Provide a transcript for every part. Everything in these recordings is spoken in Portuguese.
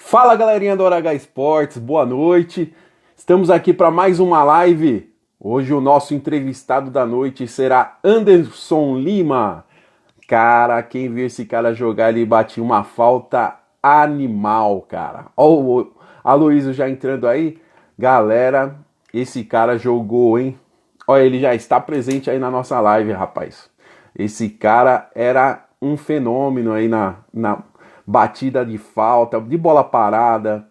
Fala galerinha do Hora H Esportes, boa noite. Estamos aqui para mais uma live. Hoje o nosso entrevistado da noite será Anderson Lima. Cara, quem viu esse cara jogar, ele batia uma falta animal, cara. Ó, o Aloysio já entrando aí. Galera, esse cara jogou, hein? Olha, ele já está presente aí na nossa live, rapaz. Esse cara era um fenômeno aí na batida de falta, de bola parada.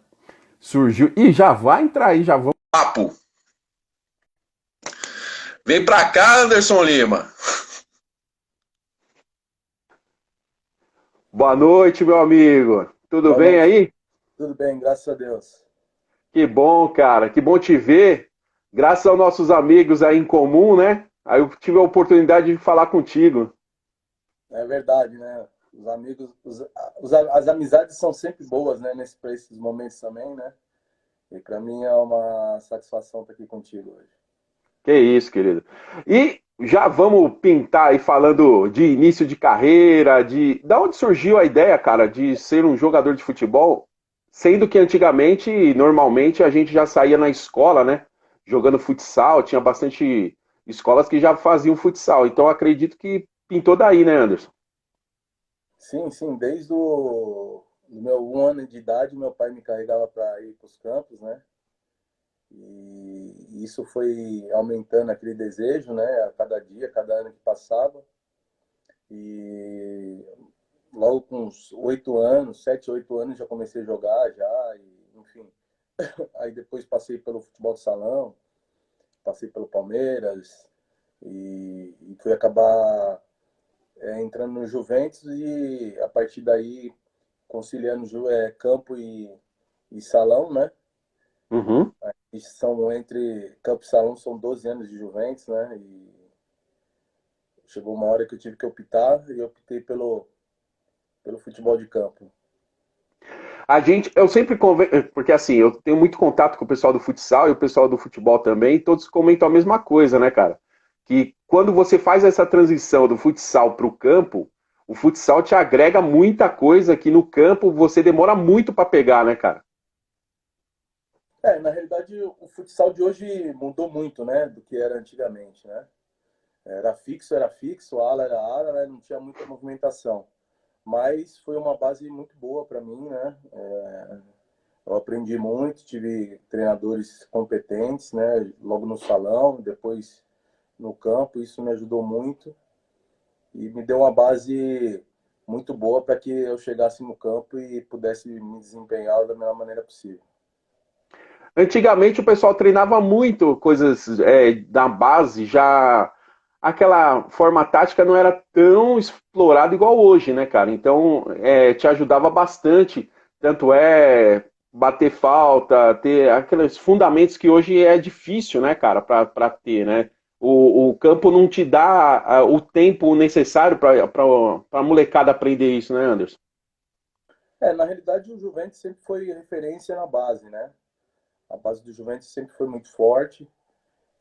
Surgiu. E já vai entrar aí, já vamos. Papo. Vem pra cá, Anderson Lima. Boa noite, meu amigo. Tudo Boa bem noite. aí? Tudo bem, graças a Deus. Que bom, cara. Que bom te ver. Graças aos nossos amigos aí em comum, né? Aí eu tive a oportunidade de falar contigo. É verdade, né? Os amigos, as amizades são sempre boas, né? Para esses momentos também, né? E para mim é uma satisfação estar aqui contigo hoje. Que isso, querido. E já vamos pintar aí falando de início de carreira, de da onde surgiu a ideia, cara, de ser um jogador de futebol, sendo que antigamente, normalmente a gente já saía na escola, né, jogando futsal, tinha bastante escolas que já faziam futsal. Então acredito que pintou daí, né, Anderson? Sim, sim, desde o do meu 1 ano de idade, meu pai me carregava para ir para os campos, né? E isso foi aumentando aquele desejo, né? A cada dia, cada ano que passava. E logo com uns 8 anos, 7, 8 anos, já comecei a jogar, já, e, enfim. Aí depois passei pelo futebol de salão, passei pelo Palmeiras e fui acabar entrando no Juventus e a partir daí conciliando campo e salão, né? Uhum. E são entre campo e salão são 12 anos de Juventus, né? E chegou uma hora que eu tive que optar e eu optei pelo futebol de campo. Eu sempre converso, porque assim, eu tenho muito contato com o pessoal do futsal e o pessoal do futebol também, e todos comentam a mesma coisa, né, cara? Que quando você faz essa transição do futsal para o campo, o futsal te agrega muita coisa que no campo você demora muito para pegar, né, cara? Na realidade, o futsal de hoje mudou muito, né, do que era antigamente, né? Era fixo, ala, né? Não tinha muita movimentação. Mas foi uma base muito boa para mim, né? Eu aprendi muito, tive treinadores competentes, né? Logo no salão, depois no campo, isso me ajudou muito e me deu uma base muito boa para que eu chegasse no campo e pudesse me desempenhar da melhor maneira possível. Antigamente o pessoal treinava muito coisas da base, já aquela forma tática não era tão explorada igual hoje, né, cara? Então te ajudava bastante, tanto é bater falta, ter aqueles fundamentos que hoje é difícil, né, cara, para ter, né? O campo não te dá o tempo necessário para a molecada aprender isso, né, Anderson? Na realidade, o Juventus sempre foi referência na base, né? A base do Juventus sempre foi muito forte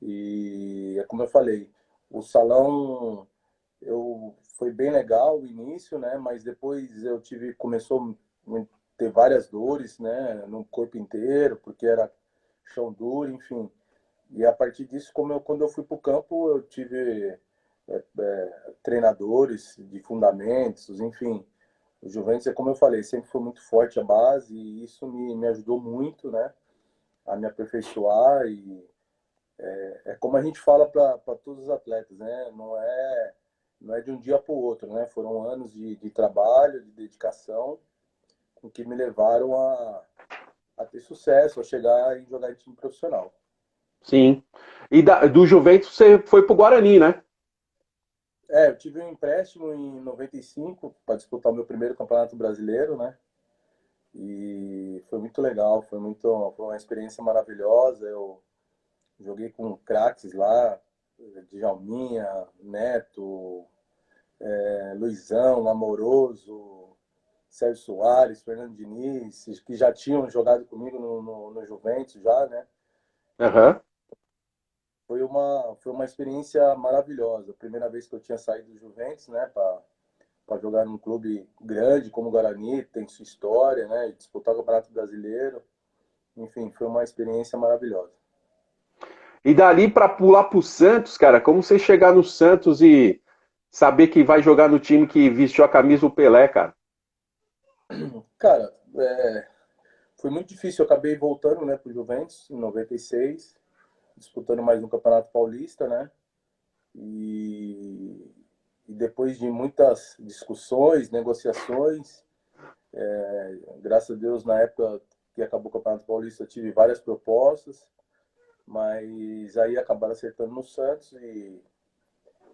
e é como eu falei, o salão foi bem legal o início, né? Mas depois começou a ter várias dores, né? No corpo inteiro, porque era chão duro, enfim. E a partir disso, quando eu fui para o campo, eu tive treinadores de fundamentos, enfim. O Juventus, é como eu falei, sempre foi muito forte a base e isso me ajudou muito, né? A me aperfeiçoar e é como a gente fala para todos os atletas, né? Não é de um dia para o outro, né? Foram anos de trabalho, de dedicação, com que me levaram a ter sucesso, a chegar em jogar em time profissional. Sim. E do Juventus você foi pro Guarani, né? Eu tive um empréstimo em 95 para disputar o meu primeiro campeonato brasileiro, né? E foi muito legal, foi uma experiência maravilhosa. Eu joguei com craques lá, Djalminha, Neto, Luizão, Amoroso, Sérgio Soares, Fernando Diniz, que já tinham jogado comigo no Juventus já, né? Aham. Foi uma experiência maravilhosa. A primeira vez que eu tinha saído do Juventus, né, para jogar num clube grande como o Guarani, tem sua história, né? Disputar o Campeonato Brasileiro. Enfim, foi uma experiência maravilhosa. E dali para pular pro Santos, cara, como você chegar no Santos e saber que vai jogar no time que vestiu a camisa do Pelé, cara? Cara, foi muito difícil. Eu acabei voltando, né, pro Juventus em 96, disputando mais um Campeonato Paulista, né? E, e depois de muitas discussões, negociações, graças a Deus, na época que acabou o Campeonato Paulista, eu tive várias propostas, mas aí acabaram acertando no Santos e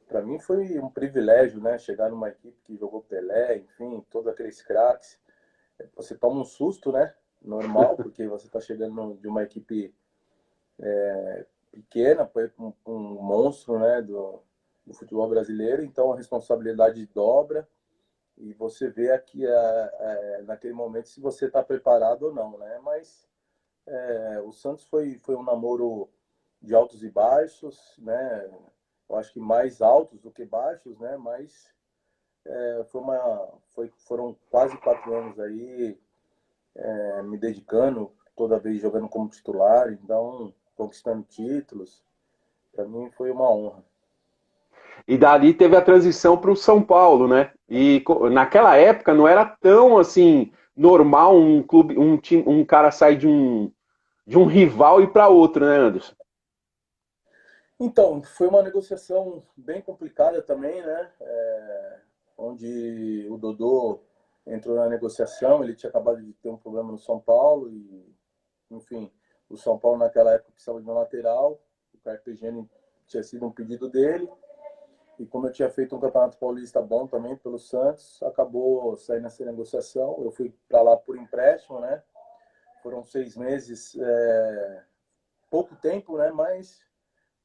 para mim foi um privilégio, né? Chegar numa equipe que jogou Pelé, enfim, todos aqueles craques. Você toma um susto, né? Normal, porque você está chegando de uma equipe pequena, foi um monstro, né? Do futebol brasileiro, então a responsabilidade dobra e você vê aqui naquele momento se você está preparado ou não, né? Mas o Santos foi um namoro de altos e baixos, né? Eu acho que mais altos do que baixos, né? Mas foram quase 4 anos aí me dedicando, toda vez jogando como titular, então conquistando títulos. Para mim foi uma honra. E dali teve a transição para o São Paulo, né? E naquela época não era tão assim normal um clube, um time, um cara sair de um rival e para outro, né, Anderson? Então, foi uma negociação bem complicada também, né? Onde o Dodô entrou na negociação, ele tinha acabado de ter um problema no São Paulo e, enfim, o São Paulo naquela época precisava de um lateral, o Carpegiani tinha sido um pedido dele, e como eu tinha feito um Campeonato Paulista bom também pelo Santos, acabou saindo essa negociação, eu fui para lá por empréstimo, né? Foram 6 meses, pouco tempo, né? Mas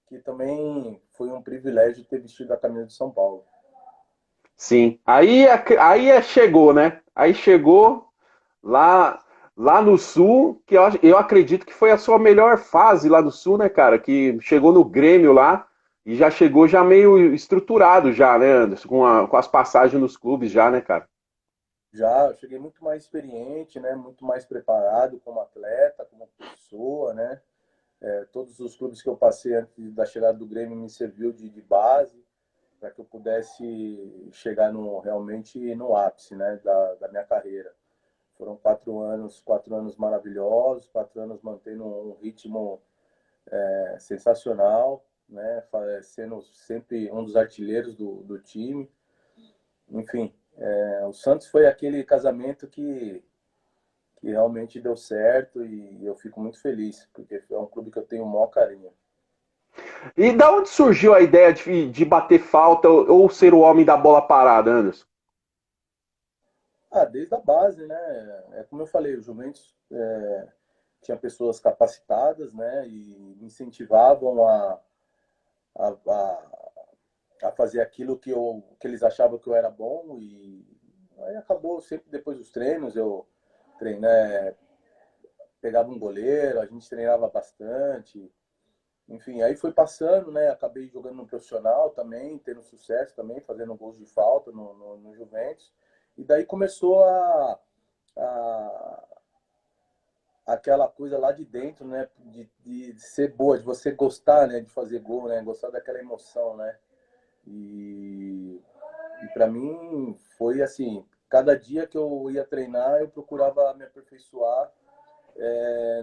que também foi um privilégio ter vestido a camisa de São Paulo. Sim. Aí chegou, né? Aí chegou lá, lá no Sul, que eu acredito que foi a sua melhor fase lá do Sul, né, cara? Que chegou no Grêmio lá e já chegou já meio estruturado já, né, Anderson? Com as passagens nos clubes já, né, cara? Já eu cheguei muito mais experiente, né? Muito mais preparado como atleta, como pessoa, né? Todos os clubes que eu passei antes da chegada do Grêmio me serviu de base para que eu pudesse chegar realmente no ápice, né? Da minha carreira. Foram 4 anos maravilhosos, 4 anos mantendo um ritmo sensacional, né? Sendo sempre um dos artilheiros do time. Enfim, o Santos foi aquele casamento que realmente deu certo e eu fico muito feliz, porque é um clube que eu tenho o maior carinho. E da onde surgiu a ideia de bater falta ou ser o homem da bola parada, Anderson? Desde a base, né? Como eu falei, o Juventus tinha pessoas capacitadas, né? E me incentivavam a, a fazer aquilo que eles achavam que eu era bom e aí acabou sempre depois dos treinos eu treinei, pegava um goleiro, a gente treinava bastante, enfim, aí foi passando, né? Acabei jogando no profissional também, tendo sucesso também, fazendo gols de falta no Juventus. E daí começou a, aquela coisa lá de dentro, né? De ser boa, de você gostar, né? De fazer gol, né? Gostar daquela emoção, né? E para mim foi assim, cada dia que eu ia treinar, eu procurava me aperfeiçoar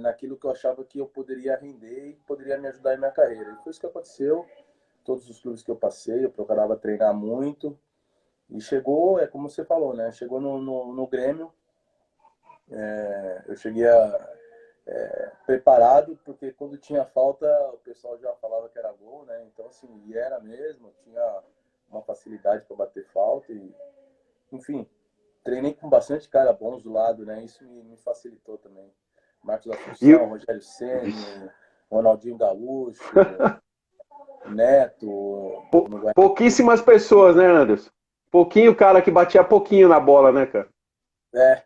naquilo que eu achava que eu poderia render e poderia me ajudar em minha carreira. E foi isso que aconteceu. Todos os clubes que eu passei, eu procurava treinar muito. E chegou, como você falou, né? Chegou no Grêmio, eu cheguei preparado, porque quando tinha falta, o pessoal já falava que era gol, né? Então, assim, e era mesmo, tinha uma facilidade para bater falta. E, enfim, treinei com bastante cara bons do lado, né? Isso me facilitou também. Marcos E, Assunção, Rogério Ceni, Ronaldinho Gaúcho, Neto, no Guarani. pouquíssimas pessoas, né, Anderson? Pouquinho cara que batia pouquinho na bola, né, cara? É.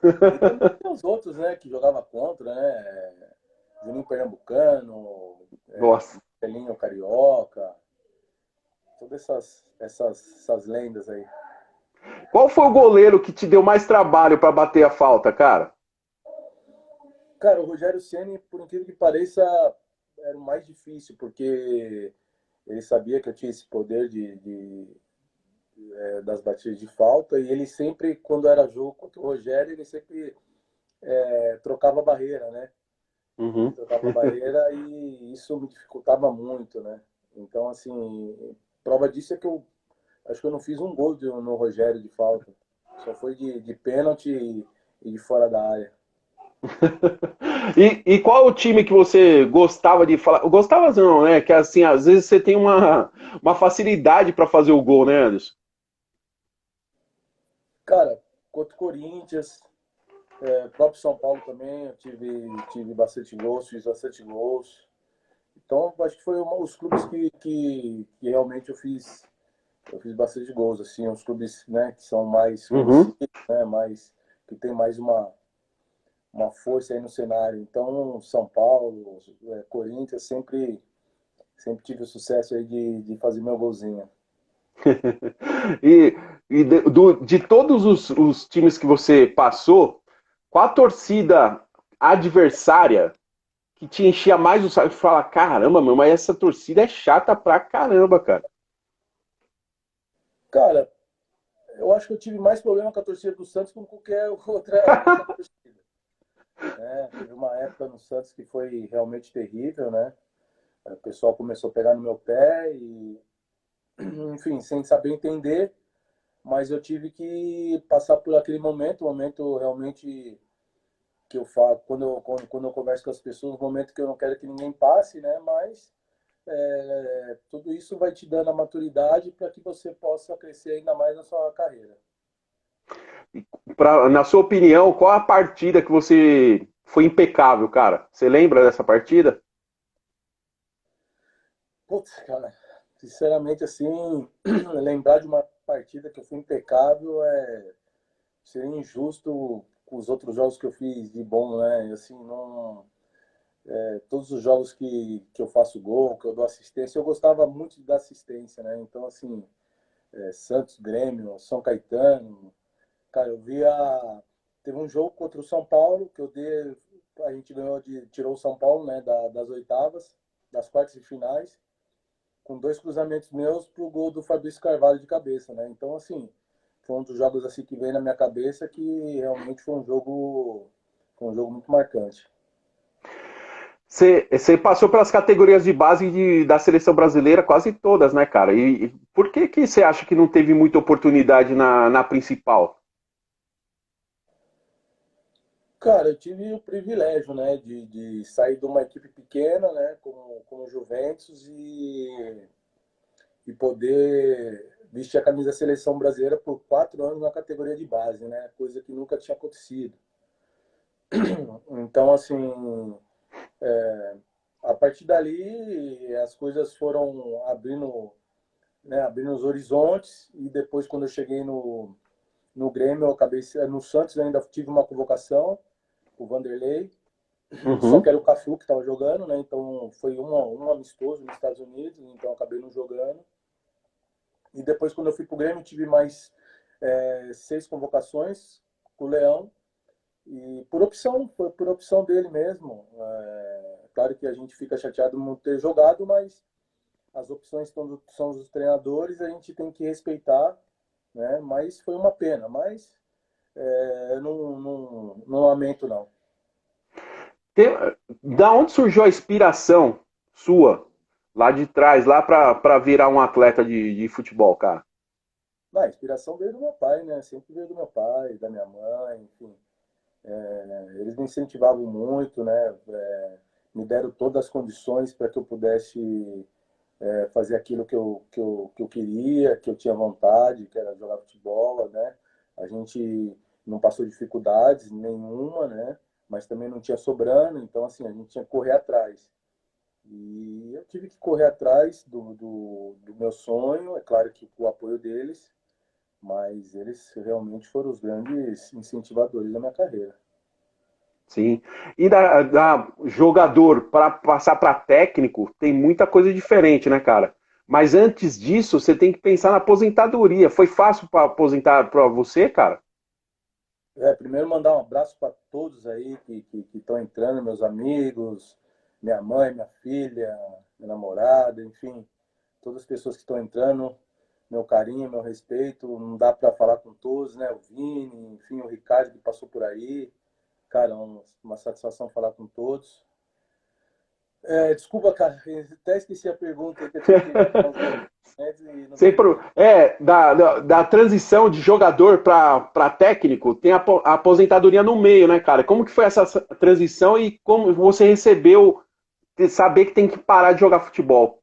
E também tem os outros, né, que jogava contra, né? Juninho Pernambucano, Nossa. Pelinho Carioca, todas essas lendas aí. Qual foi o goleiro que te deu mais trabalho para bater a falta, cara? Cara, o Rogério Ceni, por incrível que pareça, era o mais difícil, porque ele sabia que eu tinha esse poder das batidas de falta, e ele sempre, quando era jogo contra o Rogério, ele sempre trocava a barreira, né? Ele Uhum. trocava a barreira e isso me dificultava muito, né? Então, assim, prova disso é que eu acho que eu não fiz um gol no Rogério de falta. Só foi de pênalti e de fora da área. E qual o time que você gostava de falar? Gostava não, né? Que assim, às vezes você tem uma facilidade para fazer o gol, né, Anderson? Cara, contra o Corinthians, próprio São Paulo também, eu tive bastante gols, fiz bastante gols. Então, acho que foi os clubes que realmente eu fiz bastante gols, assim, os clubes, né, que são mais Uhum. conhecidos, né, que tem mais uma força aí no cenário. Então, São Paulo, Corinthians, sempre tive o sucesso aí de fazer meu golzinho. De todos os times que você passou, qual a torcida adversária que te enchia mais o saco e fala, caramba, meu, mas essa torcida é chata pra caramba, cara. Cara, eu acho que eu tive mais problema com a torcida do Santos que com qualquer outra torcida. Né? Teve uma época no Santos que foi realmente terrível, né? O pessoal começou a pegar no meu pé e, enfim, sem saber entender, mas eu tive que passar por aquele momento, um momento realmente que eu falo, quando eu converso com as pessoas, um momento que eu não quero que ninguém passe, né? Mas tudo isso vai te dando a maturidade para que você possa crescer ainda mais na sua carreira. Na sua opinião, qual a partida que você foi impecável, cara? Você lembra dessa partida? Putz, cara, sinceramente, assim, lembrar de uma partida que eu fui impecável seria injusto com os outros jogos que eu fiz de bom, né? Assim, não, todos os jogos que eu faço gol, que eu dou assistência, eu gostava muito de dar assistência, né? Então, assim, Santos, Grêmio, São Caetano, cara, eu via. Teve um jogo contra o São Paulo que eu dei. A gente tirou o São Paulo, né, das oitavas, das quartas de finais, com dois cruzamentos meus pro gol do Fabrício Carvalho de cabeça, né? Então, assim, foi um dos jogos assim que veio na minha cabeça que realmente foi um jogo muito marcante. Você passou pelas categorias de base da seleção brasileira, quase todas, né, cara? E por que você acha que não teve muita oportunidade na principal? Cara, eu tive o privilégio, né, de sair de uma equipe pequena, né, como o Juventus e poder vestir a camisa da seleção brasileira por 4 anos na categoria de base, né, coisa que nunca tinha acontecido. Então, assim, a partir dali as coisas foram abrindo, né, abrindo os horizontes e depois quando eu cheguei no Grêmio, eu acabei no Santos, eu ainda tive uma convocação, o Vanderlei, só que Uhum. era o Cafu que estava jogando, né? Então foi um amistoso nos Estados Unidos, então eu acabei não jogando. E depois, quando eu fui pro Grêmio, tive mais 6 convocações com o Leão. E por opção dele mesmo. Claro que a gente fica chateado de não ter jogado, mas as opções são dos treinadores, a gente tem que respeitar, né? Mas foi uma pena, mas eu não lamento, não. Tem- Da onde surgiu a inspiração sua, lá de trás, lá pra virar um atleta de futebol, cara? A inspiração veio do meu pai, né? Sempre veio do meu pai, da minha mãe, enfim. Eles me incentivavam muito, né? Me deram todas as condições para que eu pudesse fazer aquilo que eu queria, que eu tinha vontade, que era jogar futebol, né? A gente não passou dificuldades nenhuma, né? Mas também não tinha sobrando, então assim, a gente tinha que correr atrás. E eu tive que correr atrás do meu sonho, é claro que com o apoio deles, mas eles realmente foram os grandes incentivadores da minha carreira. Sim. E da jogador para passar para técnico tem muita coisa diferente, né, cara? Mas antes disso, você tem que pensar na aposentadoria. Foi fácil para aposentar para você, cara? Primeiro mandar um abraço para todos aí que estão entrando, meus amigos, minha mãe, minha filha, minha namorada, enfim, todas as pessoas que estão entrando, meu carinho, meu respeito, não dá para falar com todos, né? O Vini, enfim, o Ricardo que passou por aí, cara, uma satisfação falar com todos. Desculpa, cara, até esqueci a pergunta que eu tinha que dar uns agradecimentos e não Sempre, peguei. da transição de jogador para técnico, tem a aposentadoria no meio, né, cara? Como que foi essa transição e como você recebeu de saber que tem que parar de jogar futebol?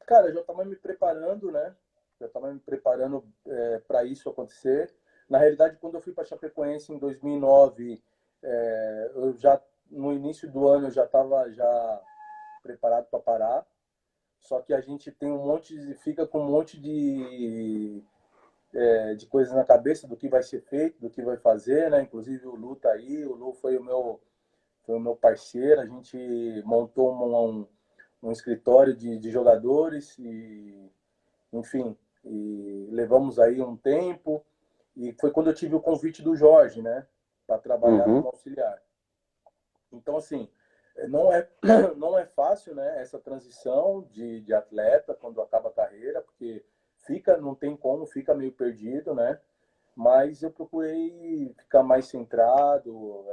Cara, eu já estava me preparando, né? Já estava me preparando para isso acontecer. Na realidade, quando eu fui para Chapecoense em 2009, eu já no início do ano eu já estava já preparado para parar. Só que a gente tem fica com um monte de coisas na cabeça do que vai ser feito, do que vai fazer, né? Inclusive o Lu tá aí, o Lu foi o meu parceiro, a gente montou um escritório de jogadores e, enfim, e levamos aí um tempo e foi quando eu tive o convite do Jorge, né, para trabalhar Uhum. como auxiliar. Então, assim, não é, não é fácil, né, essa transição de atleta quando acaba a carreira, porque não tem como, fica meio perdido, né? Mas eu procurei ficar mais centrado,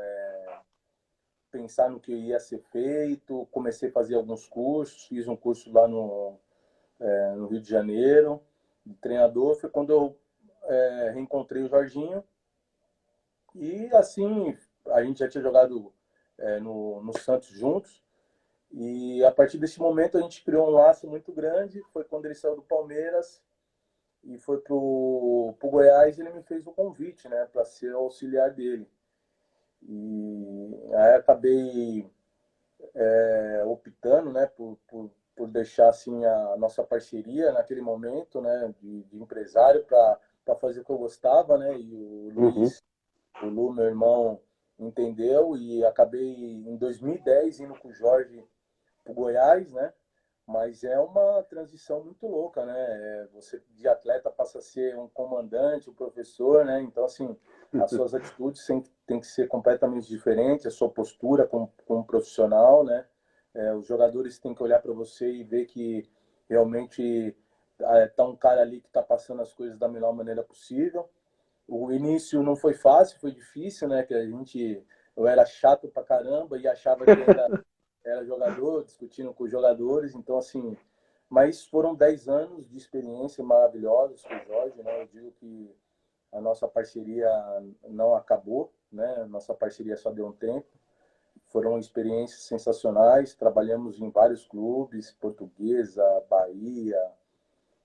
pensar no que ia ser feito, comecei a fazer alguns cursos, fiz um curso lá no Rio de Janeiro, de treinador, foi quando eu reencontrei o Jorginho e assim, a gente já tinha jogado no Santos juntos, e a partir desse momento a gente criou um laço muito grande, foi quando ele saiu do Palmeiras e foi pro Goiás, ele me fez o convite, né, para ser auxiliar dele. E aí acabei optando, né, por deixar assim a nossa parceria naquele momento, né, de empresário para fazer o que eu gostava, né, e Uhum. O Lu, meu irmão, entendeu e acabei em 2010 indo com o Jorge pro Goiás, né, mas é uma transição muito louca, né, você de atleta passa a ser um comandante, um professor, né, então assim, as suas atitudes têm que ser completamente diferentes, a sua postura como profissional, né? Os jogadores têm que olhar para você e ver que realmente tá um cara ali que está passando as coisas da melhor maneira possível. O início não foi fácil, foi difícil, né? Eu era chato pra caramba e achava que ainda era jogador, discutindo com os jogadores. Então, assim, mas foram 10 anos de experiência maravilhosos com o Jorge, né? Eu digo que a nossa parceria não acabou, né? Nossa parceria só deu um tempo. Foram experiências sensacionais. Trabalhamos em vários clubes, Portuguesa, Bahia,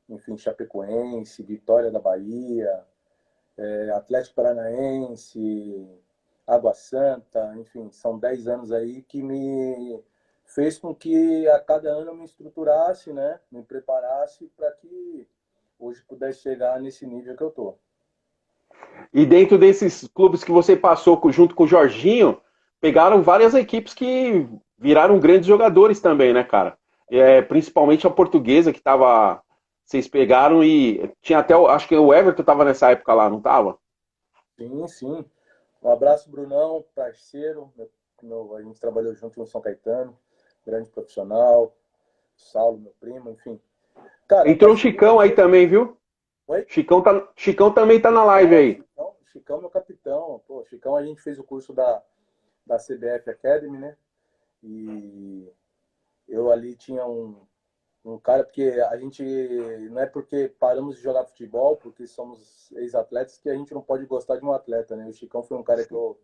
enfim, Chapecoense, Vitória da Bahia, Atlético Paranaense, Água Santa, enfim, são 10 anos aí que me fez com que a cada ano eu me estruturasse, né? Me preparasse para que hoje pudesse chegar nesse nível que eu tô. E dentro desses clubes que você passou junto com o Jorginho, pegaram várias equipes que viraram grandes jogadores também, né, cara? Principalmente a portuguesa que tava. Vocês pegaram e tinha até, acho que o Everton tava nessa época lá, não tava? Sim, sim. Um abraço, Brunão, parceiro. A gente trabalhou junto no São Caetano, grande profissional. Saulo, meu primo, enfim. Cara, a Entrou o parceria Chicão aí foi. também, viu? Oi? Chicão também tá na live aí. Chicão, meu capitão. Pô, Chicão, a gente fez o curso da CBF Academy, né? E eu ali tinha um cara, porque a gente não é porque paramos de jogar futebol, porque somos ex-atletas, que a gente não pode gostar de um atleta, né? O Chicão foi um cara que eu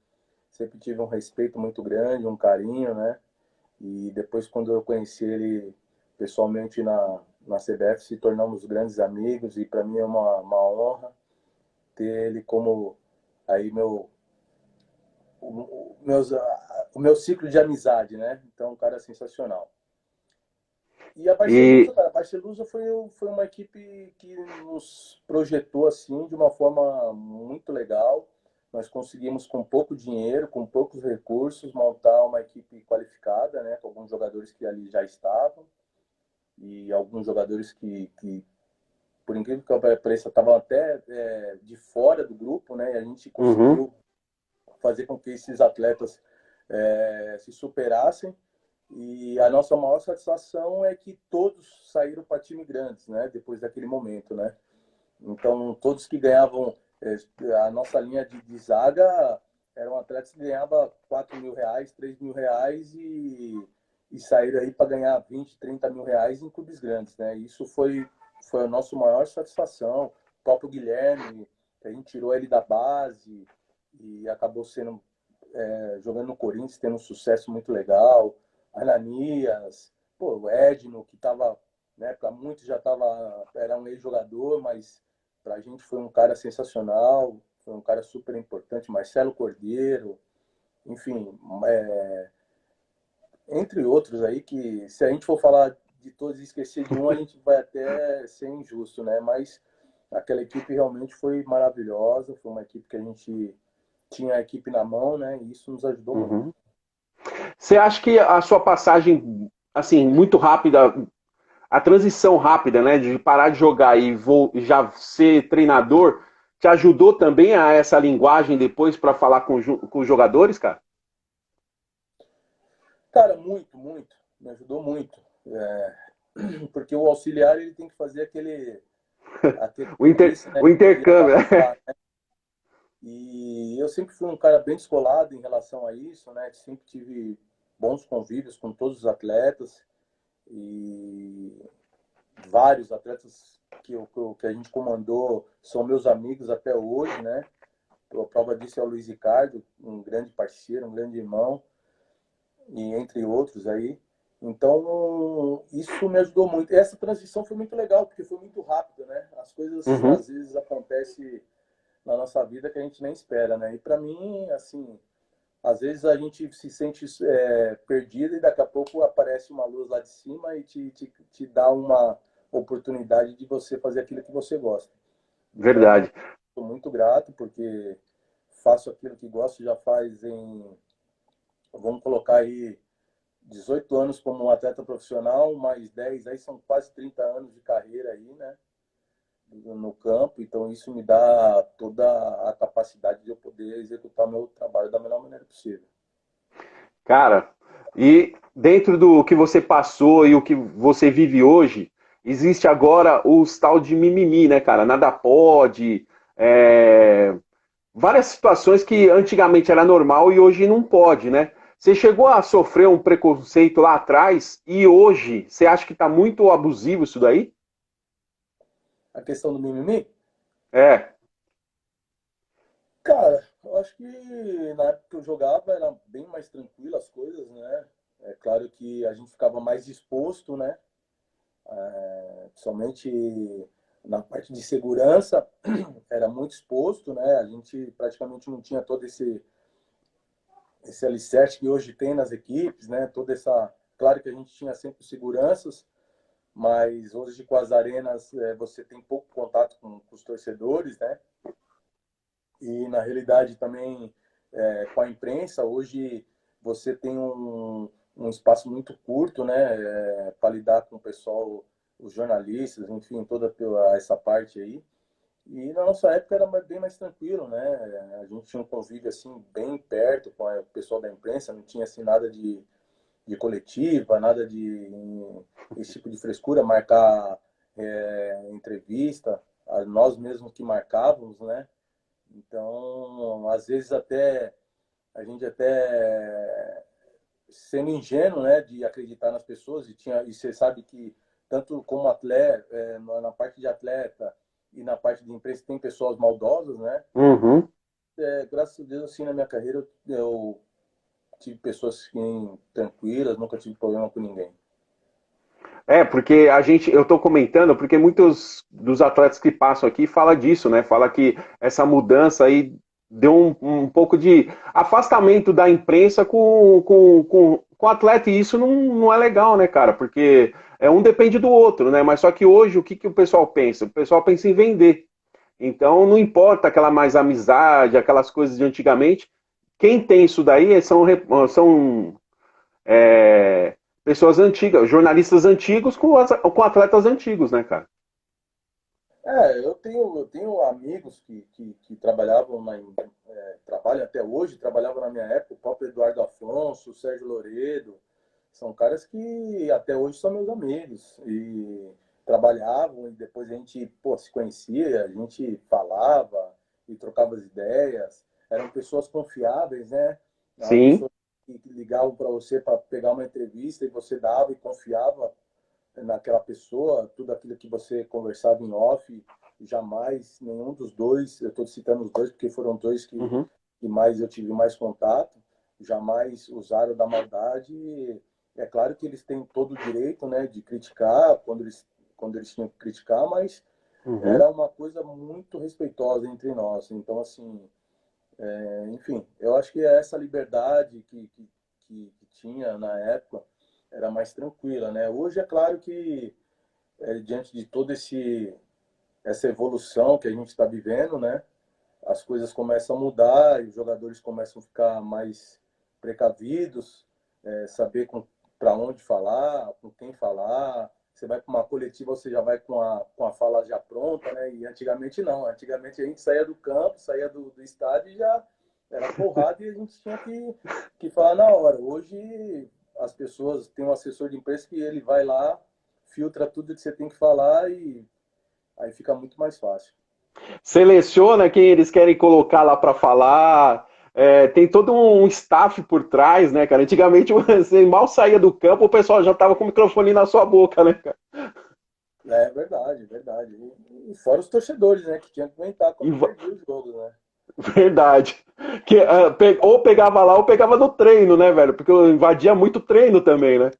sempre tive um respeito muito grande, um carinho, né? E depois, quando eu conheci ele pessoalmente na CBF, se tornamos grandes amigos e para mim é uma honra ter ele como aí o meu ciclo de amizade, né? Então, um cara sensacional. E a Barcelusa, E, cara, a Barcelusa foi uma equipe que nos projetou assim de uma forma muito legal. Nós conseguimos, com pouco dinheiro, com poucos recursos, montar uma equipe qualificada, né, com alguns jogadores que ali já estavam. e alguns jogadores que por incrível que pareça, estavam até de fora do grupo, né? E a gente Uhum. conseguiu fazer com que esses atletas se superassem. E a nossa maior satisfação é que todos saíram para time grandes, né? Depois daquele momento, né? Então, todos que ganhavam a nossa linha de zaga eram atletas que ganhavam R$ 4.000, R$ 3.000 e saíram aí para ganhar 20, R$ 30.000 em clubes grandes, né? Isso foi a nossa maior satisfação. O próprio Guilherme, que a gente tirou ele da base e acabou sendo jogando no Corinthians, tendo um sucesso muito legal. Ananias, pô, o Edno, que estava, né, para muitos era um ex-jogador, mas para a gente foi um cara sensacional, foi um cara super importante. Marcelo Cordeiro, enfim, entre outros aí, que se a gente for falar de todos e esquecer de um, a gente vai até ser injusto, né? Mas aquela equipe realmente foi maravilhosa, foi uma equipe que a gente tinha a equipe na mão, né? E isso nos ajudou muito. Uhum. Você acha que a sua passagem, assim, muito rápida, a transição rápida, né, de parar de jogar e já ser treinador, te ajudou também a essa linguagem depois para falar com os jogadores, cara? Cara, muito, muito. Me ajudou muito. Porque o auxiliar ele tem que fazer aquele serviço, né? O intercâmbio. E eu sempre fui um cara bem descolado em relação a isso, né? Sempre tive bons convívios com todos os atletas e vários atletas que a gente comandou são meus amigos até hoje, né? A prova disso é o Luiz Ricardo, um grande parceiro, um grande irmão, e entre outros aí. Então, isso me ajudou muito. E essa transição foi muito legal, porque foi muito rápida, né? As coisas, Uhum. às vezes, acontecem na nossa vida que a gente nem espera, né? E para mim, assim, às vezes a gente se sente perdido e daqui a pouco aparece uma luz lá de cima e te dá uma oportunidade de você fazer aquilo que você gosta. Então, Verdade. estou muito grato porque faço aquilo que gosto já vamos colocar aí, 18 anos como um atleta profissional, mais 10, aí são quase 30 anos de carreira aí, né? No campo, então isso me dá toda a capacidade de eu poder executar meu trabalho da melhor maneira possível. Cara, e dentro do que você passou e o que você vive hoje, existe agora os tal de mimimi, né, cara? Nada pode, várias situações que antigamente era normal e hoje não pode, né? Você chegou a sofrer um preconceito lá atrás e hoje você acha que tá muito abusivo isso daí? A questão do mimimi, É. cara, eu acho que na época que eu jogava era bem mais tranquilo as coisas, né? É claro que a gente ficava mais disposto, né? Somente na parte de segurança era muito exposto, né? A gente praticamente não tinha todo esse alicerce que hoje tem nas equipes, né? Toda essa, claro que a gente tinha sempre seguranças, mas hoje com as arenas você tem pouco contato com os torcedores, né? E na realidade também com a imprensa hoje você tem um espaço muito curto, né? Para lidar com o pessoal, os jornalistas, enfim, toda essa parte aí. E na nossa época era bem mais tranquilo, né? A gente tinha um convívio assim bem perto com o pessoal da imprensa, não tinha assim nada de coletiva, nada de esse tipo de frescura, marcar entrevista, nós mesmos que marcávamos, né? Então, às vezes até a gente até sendo ingênuo, né, de acreditar nas pessoas e você sabe que tanto como atleta, na parte de atleta e na parte de imprensa tem pessoas maldosas, né? Uhum. Graças a Deus assim na minha carreira eu tive pessoas assim, tranquilas, nunca tive problema com ninguém. Porque eu tô comentando, porque muitos dos atletas que passam aqui fala disso, né? Fala que essa mudança aí deu um pouco de afastamento da imprensa com o atleta, e isso não é legal, né, cara? Porque um depende do outro, né? Mas só que hoje o que o pessoal pensa? O pessoal pensa em vender. Então não importa aquela mais amizade, aquelas coisas de antigamente. Quem tem isso daí são pessoas antigas, jornalistas antigos com atletas antigos, né, cara? Eu tenho amigos que trabalhavam trabalham até hoje, trabalhavam na minha época, o próprio Eduardo Afonso, o Sérgio Loredo, são caras que até hoje são meus amigos e trabalhavam e depois a gente, pô, se conhecia, a gente falava e trocava as ideias, eram pessoas confiáveis, né? Eram Sim. pessoas que ligavam para você para pegar uma entrevista e você dava e confiava naquela pessoa, tudo aquilo que você conversava em off, jamais nenhum dos dois, eu estou citando os dois porque foram dois Uhum. que mais eu tive mais contato, jamais usaram da maldade. É claro que eles têm todo o direito, né, de criticar quando eles tinham que criticar, mas Uhum. era uma coisa muito respeitosa entre nós. Então, assim, enfim, eu acho que essa liberdade que tinha na época era mais tranquila, né? Hoje é claro que diante de toda essa evolução que a gente está vivendo, né? As coisas começam a mudar e os jogadores começam a ficar mais precavidos, saber para onde falar, com quem falar. Você vai para uma coletiva, você já vai com a fala já pronta, né? E antigamente não. Antigamente a gente saía do campo, saía do estádio e já era porrada e a gente tinha que falar na hora. Hoje as pessoas têm um assessor de imprensa que ele vai lá, filtra tudo que você tem que falar e aí fica muito mais fácil. Seleciona quem eles querem colocar lá para falar. Tem todo um staff por trás, né, cara? Antigamente você mal saía do campo, o pessoal já tava com o microfone na sua boca, né, cara? É verdade, verdade. E fora os torcedores, né? Que tinham que aguentar E quando perdia os jogos, né? verdade. Ou pegava lá ou pegava no treino, né, velho? Porque eu invadia muito treino também, né?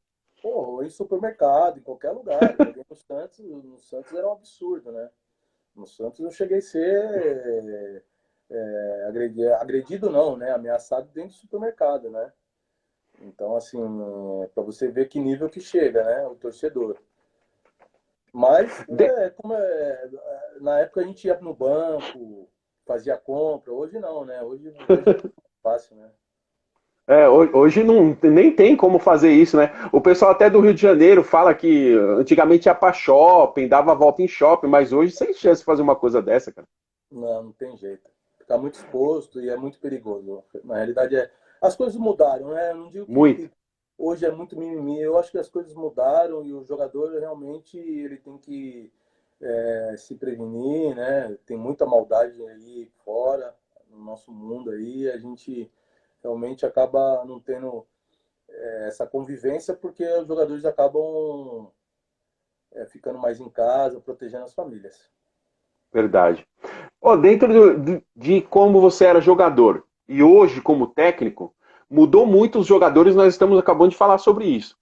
Pô, em supermercado, em qualquer lugar. Eu joguei no Santos era um absurdo, né? No Santos eu cheguei a ser agredido não, né? Ameaçado dentro do supermercado, né? Então, assim, para você ver que nível que chega, né? O torcedor. Mas, De- na época a gente ia no banco, fazia compra. Hoje não, né? Hoje é tudo fácil, né? hoje não, nem tem como fazer isso, né? O pessoal até do Rio de Janeiro fala que antigamente ia pra shopping, dava a volta em shopping, mas hoje sem chance de fazer uma coisa dessa, cara. Não, não tem jeito. Fica muito exposto e é muito perigoso. Na realidade, as coisas mudaram, né? Eu não digo Muito. que hoje é muito mimimi. Eu acho que as coisas mudaram e o jogador realmente ele tem que se prevenir, né? Tem muita maldade aí fora, no nosso mundo aí. A gente realmente acaba não tendo essa convivência porque os jogadores acabam ficando mais em casa, protegendo as famílias. Verdade. Ó, dentro de como você era jogador e hoje como técnico, mudou muito os jogadores, nós estamos acabando de falar sobre isso.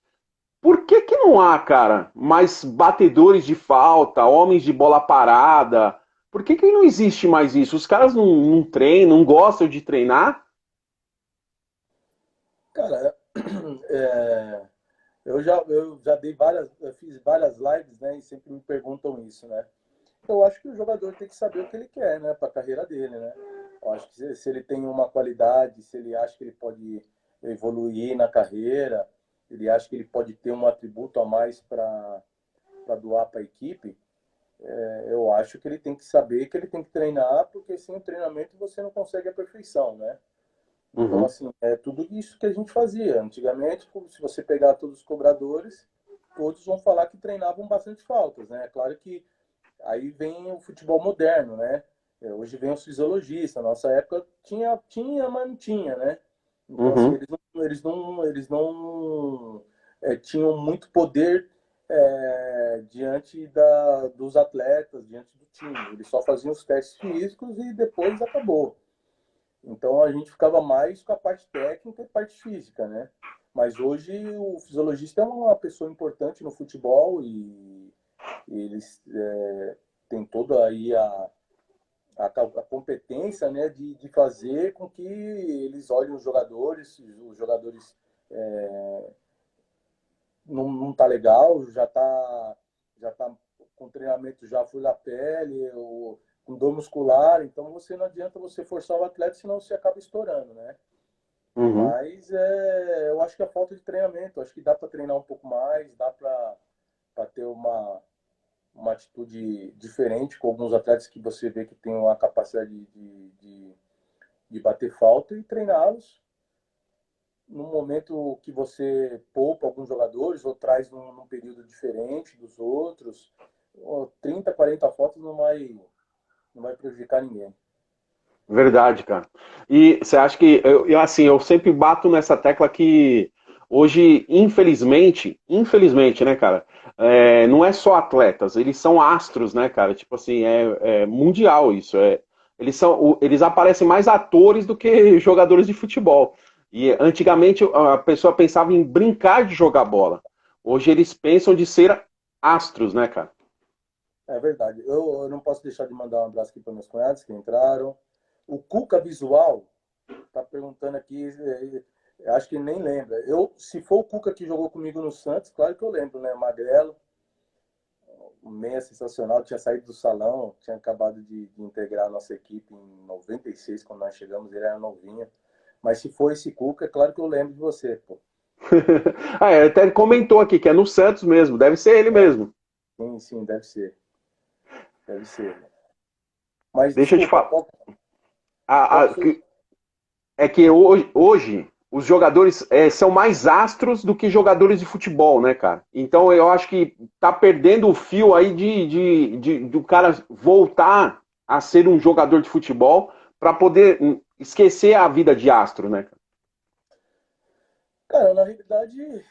Por que que não há, cara, mais batedores de falta, homens de bola parada? Por que que não existe mais isso? Os caras não treinam, não gostam de treinar? Cara, é, eu já dei eu fiz várias lives, né? E sempre me perguntam isso, né? Eu acho que o jogador tem que saber o que ele quer, né? Para a carreira dele, né? Eu acho que se ele tem uma qualidade, se ele acha que ele pode evoluir na carreira, ele acha que ele pode ter um atributo a mais para doar para a equipe, eu acho que ele tem que saber que ele tem que treinar, porque sem o treinamento você não consegue a perfeição, né? Então, Uhum. assim, é tudo isso que a gente fazia. Antigamente, se você pegar todos os cobradores, todos vão falar que treinavam bastante faltas, né? Claro que aí vem o futebol moderno, né? Hoje vem os fisiologistas. Na nossa época tinha, mas não tinha, né? Então, assim, Uhum. eles não tinham muito poder diante dos atletas, diante do time. Eles só faziam os testes físicos e depois acabou. Então a gente ficava mais com a parte técnica e parte física, né? Mas hoje o fisiologista é uma pessoa importante no futebol e eles têm toda aí a competência, né, de fazer com que eles olhem os jogadores não tá legal, já tá com treinamento já fui da pele, ou com dor muscular, então você não adianta você forçar o atleta, senão você acaba estourando, né? Uhum. Mas eu acho que é falta de treinamento. Acho que dá para treinar um pouco mais, dá para ter uma atitude diferente com alguns atletas que você vê que tem uma capacidade de bater falta e treiná-los no momento que você poupa alguns jogadores ou traz num período diferente dos outros. 30, 40 faltas não vai prejudicar ninguém. Verdade, cara. E você acha que assim, eu sempre bato nessa tecla que hoje, infelizmente, né, cara, não é só atletas, eles são astros, né, cara? Tipo assim, é mundial isso. Eles aparecem mais atores do que jogadores de futebol. E antigamente a pessoa pensava em brincar de jogar bola. Hoje eles pensam de ser astros, né, cara? É verdade. Eu não posso deixar de mandar um abraço aqui para meus cunhados que entraram. O Cuca Visual tá perguntando aqui, acho que nem lembra. Se for o Cuca que jogou comigo no Santos, claro que eu lembro, né? Magrelo, um meia sensacional, tinha saído do salão, tinha acabado de integrar a nossa equipe em 96, quando nós chegamos, ele era novinho. Mas se for esse Cuca, é claro que eu lembro de você, pô. Até ele comentou aqui que é no Santos mesmo, deve ser ele mesmo. Sim, sim, deve ser. Deve ser. Mas Deixa eu te desculpa, falar. qual, A- qual a- que foi? É que hoje os jogadores são mais astros do que jogadores de futebol, né, cara? Então eu acho que tá perdendo o fio aí do cara voltar a ser um jogador de futebol para poder esquecer a vida de astro, né? Cara, na realidade,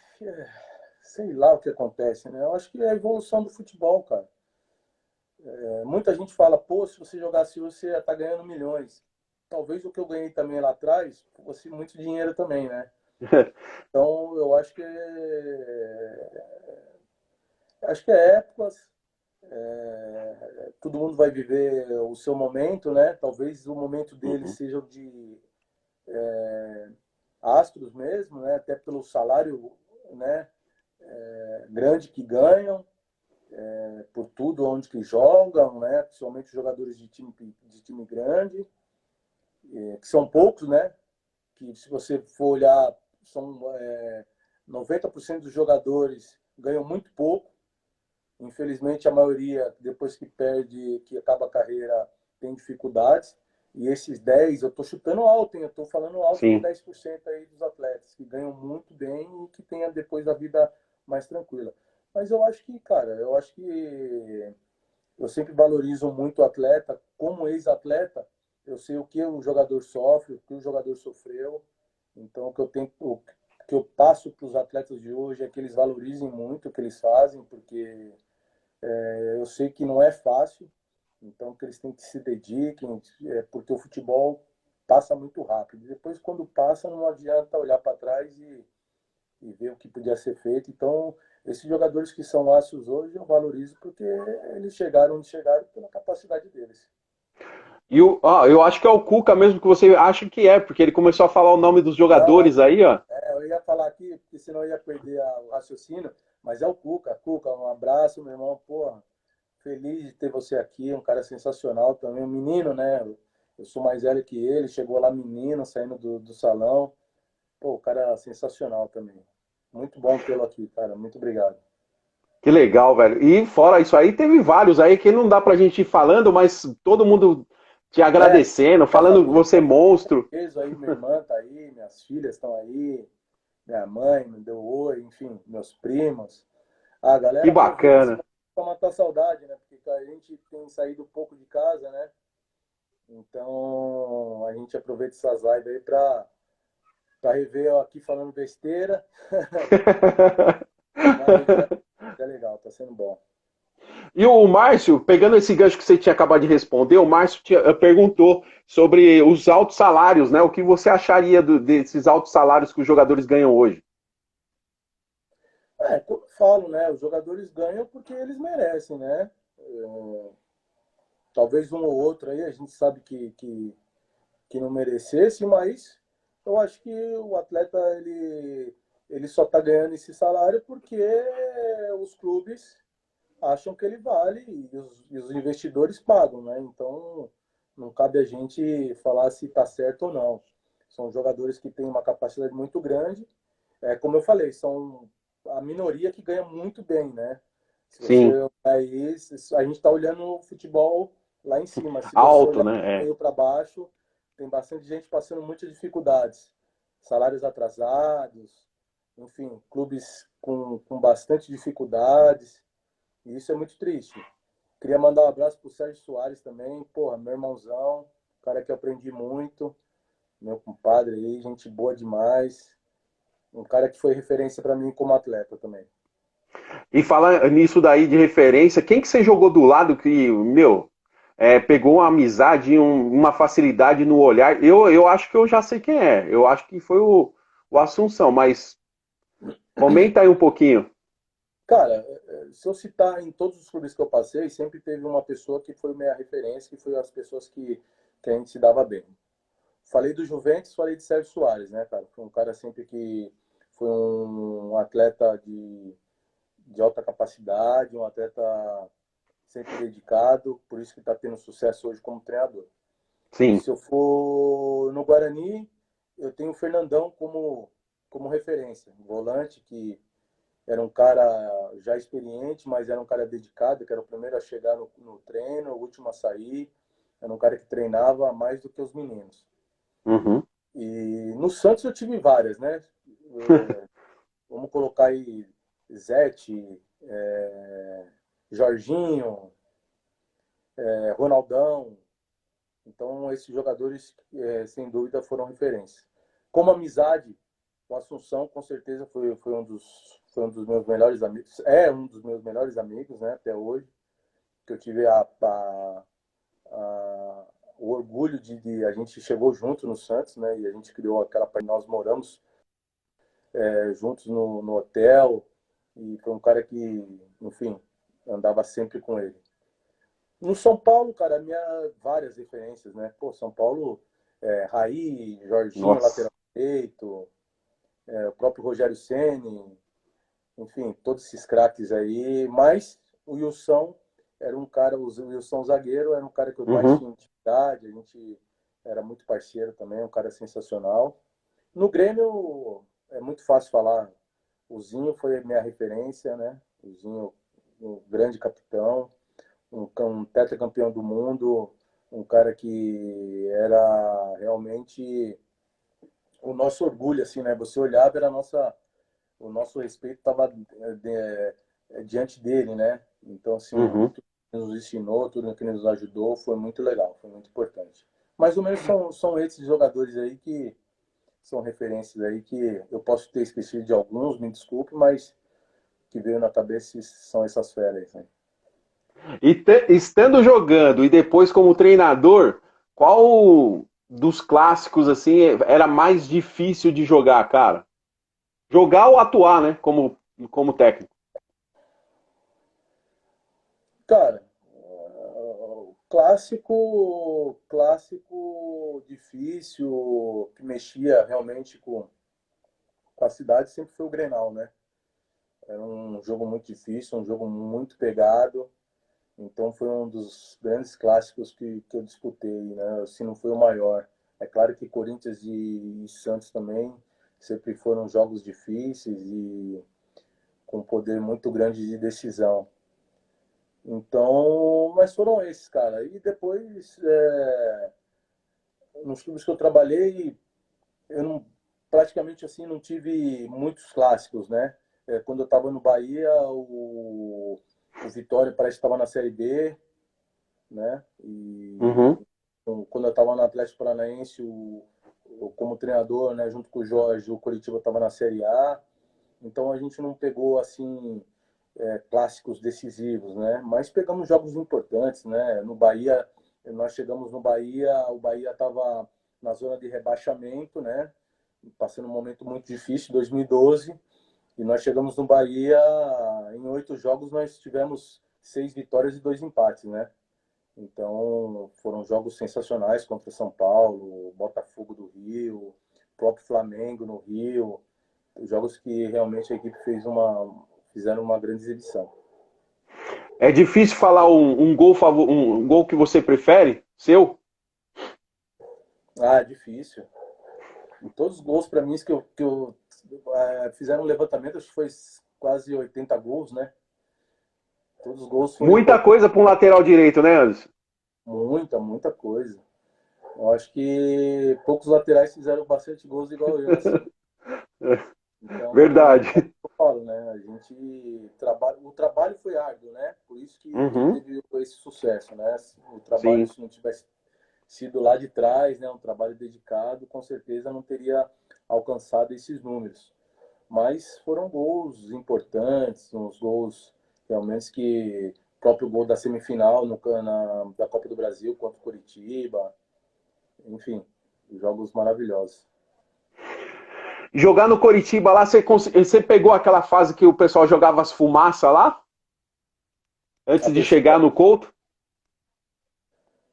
sei lá o que acontece, né? Eu acho que é a evolução do futebol, cara. Muita gente fala, pô, se você jogasse hoje, você ia estar ganhando milhões. Talvez o que eu ganhei também lá atrás fosse muito dinheiro também, né? Então, eu acho que é épocas, todo mundo vai viver o seu momento, né? Talvez o momento dele Uhum. seja o de astros mesmo, né? Até pelo salário, né? Grande que ganham, por tudo onde que jogam, né? Principalmente jogadores de time grande, que são poucos, né? Que se você for olhar, são 90% dos jogadores ganham muito pouco. Infelizmente, a maioria, depois que perde, que acaba a carreira, tem dificuldades. E esses 10, eu estou chutando alto, hein? Eu estou falando alto de Sim. 10% aí dos atletas que ganham muito bem e que tenham depois a vida mais tranquila. Mas eu acho que, cara, eu sempre valorizo muito o atleta. Como ex-atleta, eu sei o que o jogador sofre, o que o jogador sofreu. Então, o que eu passo para os atletas de hoje é que eles valorizem muito o que eles fazem, porque eu sei que não é fácil. Então, que eles têm que se dediquem, porque o futebol passa muito rápido. Depois, quando passa, não adianta olhar para trás e ver o que podia ser feito. Então, esses jogadores que são astros hoje, eu valorizo porque eles chegaram onde chegaram pela capacidade deles. Eu acho que é o Cuca mesmo que você acha que é, porque ele começou a falar o nome dos Não, jogadores aí, ó. eu ia falar aqui, porque senão eu ia perder o raciocínio, mas é o Cuca. Cuca, um abraço, meu irmão. Porra, feliz de ter você aqui, um cara sensacional também. Um menino, né? Eu sou mais velho que ele, chegou lá menino, saindo do salão. Pô, o cara é sensacional também. Muito bom tê-lo aqui, cara. Muito obrigado. Que legal, velho. E fora isso aí, teve vários aí que não dá pra gente ir falando, mas todo mundo te É, agradecendo, minha falando família você também. monstro. Beijo aí, minha irmã tá aí, minhas filhas estão aí, minha mãe me deu oi, enfim, meus primos. A Que galera aproveita esse bacana. momento para matar a saudade, né? Porque a gente tem saído um pouco de casa, né? Então a gente aproveita essas lives aí para rever eu aqui falando besteira, mas é legal, tá sendo bom. E o Márcio, pegando esse gancho que você tinha acabado de responder, o Márcio perguntou sobre os altos salários, né? O que você acharia desses altos salários que os jogadores ganham hoje? Como eu falo, né? Os jogadores ganham porque eles merecem, né? Talvez um ou outro aí a gente sabe que não merecesse, mas eu acho que o atleta ele só está ganhando esse salário porque os clubes acham que ele vale e os investidores pagam, né? Então não cabe a gente falar se está certo ou não. São jogadores que têm uma capacidade muito grande. Como eu falei, são a minoria que ganha muito bem, né? Se você Sim, olhar aí, a gente está olhando o futebol lá em cima. Se você alto, olhar né? É. meio para baixo, tem bastante gente passando muitas dificuldades. Salários atrasados, enfim, clubes com bastante dificuldades. E isso é muito triste. Queria mandar um abraço pro Sérgio Soares também, porra, meu irmãozão, cara que eu aprendi muito, meu compadre aí, gente boa demais. Um cara que foi referência para mim como atleta também. E falar nisso daí de referência, quem que você jogou do lado que, meu, pegou uma amizade, uma facilidade no olhar? Eu acho que eu já sei quem é. Eu acho que foi o Assunção, mas comenta aí um pouquinho. Cara, se eu citar em todos os clubes que eu passei, sempre teve uma pessoa que foi minha referência, que foi as pessoas que a gente se dava bem. Falei do Juventus, falei de Sérgio Soares, né, cara? Foi um cara sempre que foi um atleta de alta capacidade, um atleta sempre dedicado, por isso que está tendo sucesso hoje como treinador. E Sim. se eu for no Guarani, eu tenho o Fernandão como referência, um volante que era um cara já experiente, mas era um cara dedicado, que era o primeiro a chegar no treino, o último a sair, era um cara que treinava mais do que os meninos. Uhum. E no Santos eu tive várias, né? Vamos colocar aí Zete, Jorginho, Ronaldão. Então, esses jogadores, sem dúvida, foram referência. Como amizade, o Assunção, com certeza, foi um dos meus melhores amigos. É um dos meus melhores amigos, né, até hoje. Que eu tive o orgulho de a gente chegou junto no Santos, né, e a gente criou aquela. Nós moramos juntos no hotel, e foi um cara que, enfim, andava sempre com ele. No São Paulo, cara, várias referências, né? Pô, São Paulo, Raí, Jorginho, Nossa. lateral direito, o próprio Rogério Ceni, enfim, todos esses craques aí. Mas o Wilson era um cara, o Wilson zagueiro era um cara que eu mais Uhum. tinha intimidade, a gente era muito parceiro também, um cara sensacional. No Grêmio é muito fácil falar. O Zinho foi minha referência, né? O Zinho, um grande capitão, um tetracampeão do mundo, um cara que era realmente o nosso orgulho, assim, né? Você olhava, o nosso respeito estava diante dele, né? Então, assim, Uhum. tudo que nos ensinou, tudo que nos ajudou, foi muito legal, foi muito importante. Mais ou menos são esses jogadores aí que são referências aí que eu posso ter esquecido de alguns, me desculpe, mas que veio na cabeça são essas feras, né? E estando jogando e depois como treinador, qual dos clássicos assim era mais difícil de jogar, cara? Jogar ou atuar, né? Como técnico. Cara, clássico difícil, que mexia realmente com a cidade, sempre foi o Grenal, né? Era um jogo muito difícil, um jogo muito pegado. Então foi um dos grandes clássicos que eu disputei, né? Se não foi o maior. É claro que Corinthians e Santos também sempre foram jogos difíceis e com um poder muito grande de decisão. Então, mas foram esses, cara. E depois, nos clubes que eu trabalhei, eu não, praticamente assim não tive muitos clássicos, né? Quando eu estava no Bahia, o Vitória parece que estava na Série B, né? E Uhum. quando eu estava no Atlético Paranaense, como treinador, né, junto com o Jorge, o Coritiba estava na Série A. Então a gente não pegou assim clássicos decisivos, né? Mas pegamos jogos importantes, né? No Bahia, nós chegamos no Bahia, o Bahia estava na zona de rebaixamento, né? Passando um momento muito difícil, 2012, e nós chegamos no Bahia, em 8 jogos nós tivemos 6 vitórias e 2 empates, né? Então foram jogos sensacionais contra São Paulo, Botafogo do Rio, próprio Flamengo no Rio, jogos que realmente a equipe fizeram uma grande exibição. É difícil falar um gol que você prefere, seu? Ah, difícil. Todos os gols para mim fizeram um levantamento, acho que foi quase 80 gols, né? Todos os gols foram Muita importantes. coisa para um lateral direito, né, Anderson? Muita coisa. Eu acho que poucos laterais fizeram bastante gols igual eu, assim. Então, é o Verdade. que eu falo, né? A gente trabalha, o trabalho foi árduo, né? Por isso que Uhum, teve esse sucesso, né? O trabalho, sim. se não tivesse sido lá de trás, né? Um trabalho dedicado, com certeza não teria alcançado esses números. Mas foram gols importantes, uns gols realmente que o próprio gol da semifinal da Copa do Brasil contra o Coritiba, enfim, jogos maravilhosos. Jogar no Coritiba lá, você pegou aquela fase que o pessoal jogava as fumaças lá? A Antes de chegar torcida no Couto?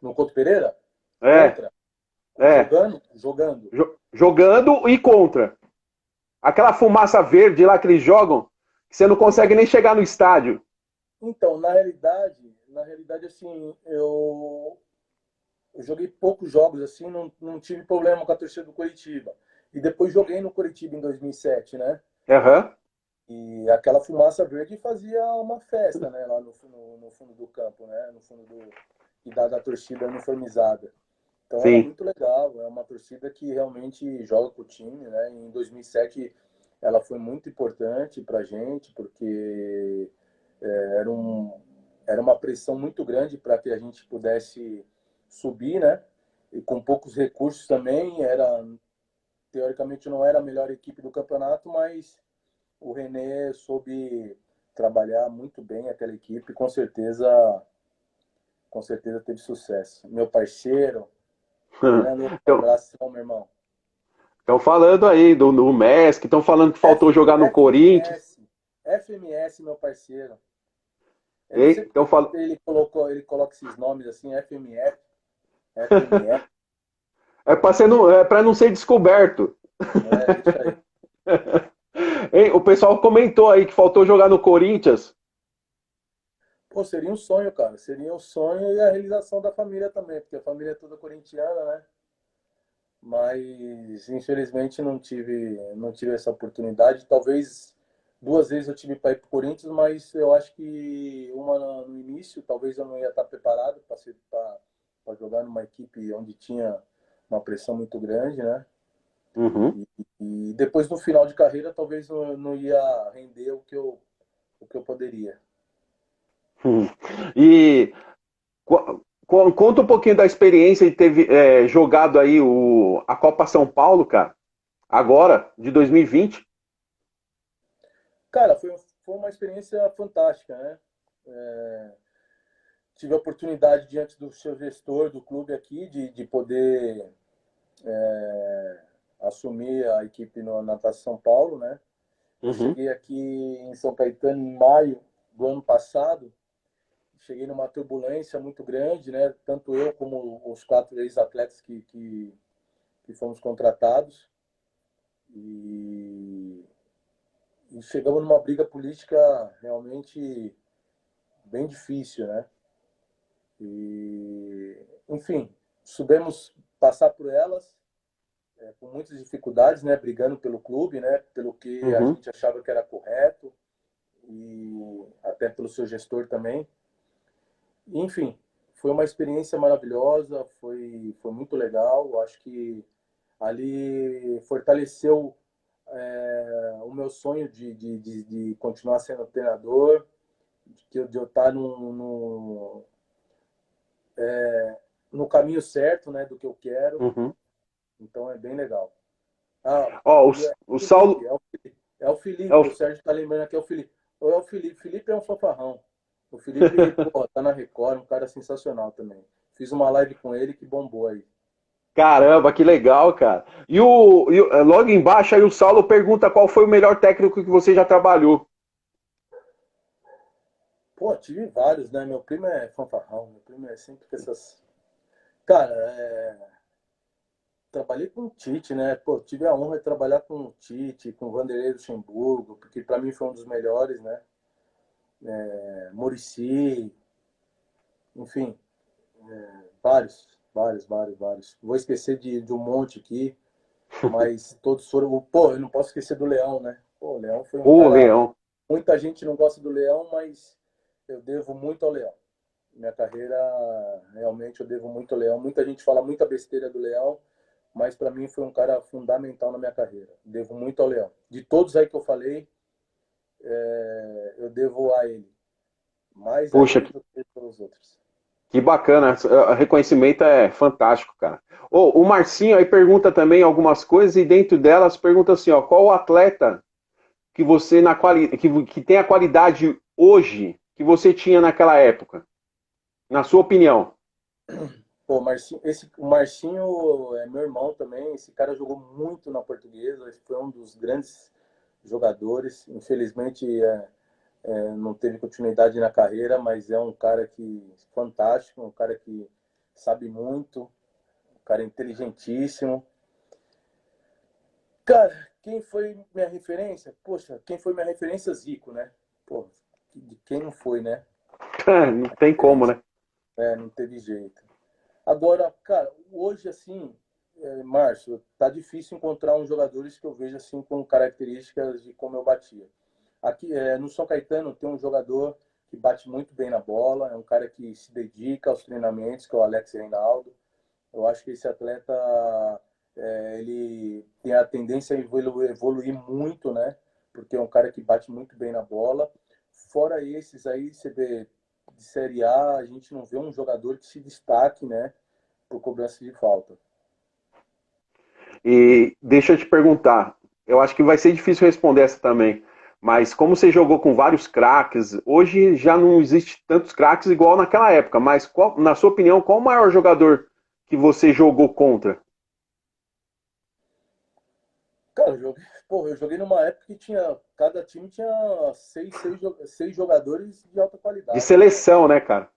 no Couto Pereira, É, contra, é. jogando. Jogando e contra. Aquela fumaça verde lá que eles jogam, que você não Então, consegue nem chegar no estádio. então na realidade assim, eu joguei poucos jogos assim, não tive problema com a torcida do Coritiba. E depois joguei no Coritiba em 2007, né? Aham, E aquela fumaça verde fazia uma festa, né? Lá no fundo do campo, né? No fundo da torcida uniformizada. Então era sim. muito legal. É uma torcida que realmente joga com o time, né? Em 2007 ela foi muito importante para a gente, porque era, era uma pressão muito grande para que a gente pudesse subir, né? E com poucos recursos também. Teoricamente não era a melhor equipe do campeonato, mas o René soube trabalhar muito bem aquela equipe, com certeza teve sucesso. Meu parceiro, Fernando, um Então, abração, meu irmão. estão falando aí do Messi, estão falando que faltou F, jogar no Corinthians. FMS, FMS, meu parceiro. Eu não sei Estão porque falando. ele coloca esses nomes assim, FMF, FMF, É para não ser descoberto. deixa aí. Hein, o pessoal comentou aí que faltou jogar no Corinthians. Pô, seria um sonho, cara. Seria um sonho e a realização da família também, porque a família é toda corintiana, né? Mas infelizmente não tive essa oportunidade. Talvez duas vezes eu tive para ir para o Corinthians, mas eu acho que uma no início, talvez eu não ia estar preparado para jogar numa equipe onde tinha uma pressão muito grande, né? Uhum. E depois no final de carreira, talvez eu não ia render o que eu poderia. Hum. E conta um pouquinho da experiência de ter jogado aí a Copa São Paulo, cara, agora, de 2020. Cara, foi uma experiência fantástica, né? É, tive a oportunidade diante do seu gestor do clube aqui de poder assumir a equipe na Taça São Paulo, né? Eu Uhum. cheguei aqui em São Caetano em maio do ano passado, cheguei numa turbulência muito grande, né? Tanto eu como os quatro ex-atletas que fomos contratados e, e chegamos numa briga política realmente bem difícil, né? E, enfim, soubemos passar por elas com muitas dificuldades, né? Brigando pelo clube, né? Pelo que a Uhum. gente achava que era correto e até pelo seu gestor também. Enfim, foi uma experiência maravilhosa, foi muito legal. Eu acho que ali fortaleceu o meu sonho de continuar sendo treinador, de eu estar no caminho certo, né, do que eu quero. Uhum. Então é bem legal. Ah, Ó, e o Felipe, Saulo. é o Felipe, é o É o, Felipe, o Sérgio está lembrando aqui, é o Felipe. Ou é o Felipe? Felipe é um fanfarrão. O Felipe, pô, tá na Record, um cara sensacional também. Fiz uma live com ele que bombou aí. caramba, que legal, cara. Logo embaixo aí o Saulo pergunta qual foi o melhor técnico que você já trabalhou. Pô, tive vários, né? Meu primo é fanfarrão, meu primo é sempre com essas. Cara, trabalhei com o Tite, né? Pô, tive a honra de trabalhar com o Tite, com o Vanderlei Luxemburgo, porque para mim foi um dos melhores, né? Muricy, enfim, vários. Vou esquecer de um monte aqui. mas todos foram. Pô, eu não posso esquecer do Leão, né? Pô, o Leão foi um Ô, cara. Leão. Muita gente não gosta do Leão, mas eu devo muito ao Leão. Minha carreira, realmente, eu devo muito ao Leão. Muita gente fala muita besteira do Leão, mas para mim foi um cara fundamental na minha carreira. Devo muito ao Leão. De todos aí que eu falei, eu devo a ele. Mais a Puxa, ele do que pelos outros. que bacana. O reconhecimento é fantástico, cara. Ô, o Marcinho aí pergunta também algumas coisas e dentro delas pergunta assim, ó, qual o atleta que você que tem a qualidade hoje que você tinha naquela época, na sua opinião? Pô, o Marcinho é meu irmão também. Esse cara jogou muito na Portuguesa. Esse foi um dos grandes jogadores. Infelizmente, não teve continuidade na carreira, mas é um cara que fantástico, um cara que sabe muito, um cara inteligentíssimo. Cara, quem foi minha referência? Poxa, quem foi minha referência? Zico, né? Pô, de quem não foi, né? Não tem como, Referência. né? Não teve jeito. Agora, cara, hoje assim, Márcio, tá difícil encontrar uns jogadores que eu vejo assim com características de como eu batia. Aqui no São Caetano tem um jogador que bate muito bem na bola, é um cara que se dedica aos treinamentos, que é o Alex Reinaldo. Eu acho que esse atleta ele tem a tendência a evoluir muito, né? Porque é um cara que bate muito bem na bola. Fora esses aí, você vê de Série A, a gente não vê um jogador que se destaque, né? Por cobrança de falta. E deixa eu te perguntar, eu acho que vai ser difícil responder essa também, mas como você jogou com vários craques, hoje já não existe tantos craques igual naquela época, mas na sua opinião, qual o maior jogador que você jogou contra? Cara, eu joguei numa época que cada time tinha seis jogadores de alta De qualidade, né? seleção, né, cara?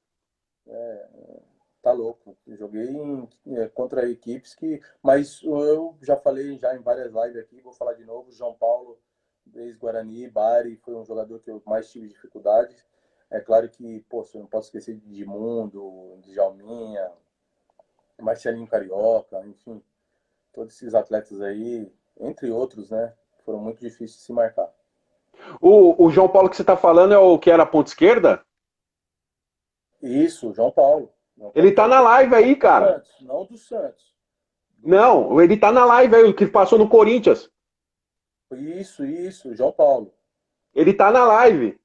Tá louco. Eu joguei contra equipes que. Mas eu já falei já em várias lives aqui, vou falar de novo. João Paulo, ex-Guarani, Bari, foi um jogador que eu mais tive dificuldades. É claro que, pô, eu não posso esquecer de Edmundo, de Djalminha, Marcelinho Carioca, enfim, todos esses atletas aí, entre outros, né, foram muito difíceis de se marcar. O João Paulo que você tá falando é o que era ponta esquerda? Isso, João Paulo. João Ele Paulo tá ponta na live esquerda aí, do cara. Santos, não do Santos. Não, ele tá na live aí, o que passou no Corinthians. Isso, João Paulo. Ele tá na live.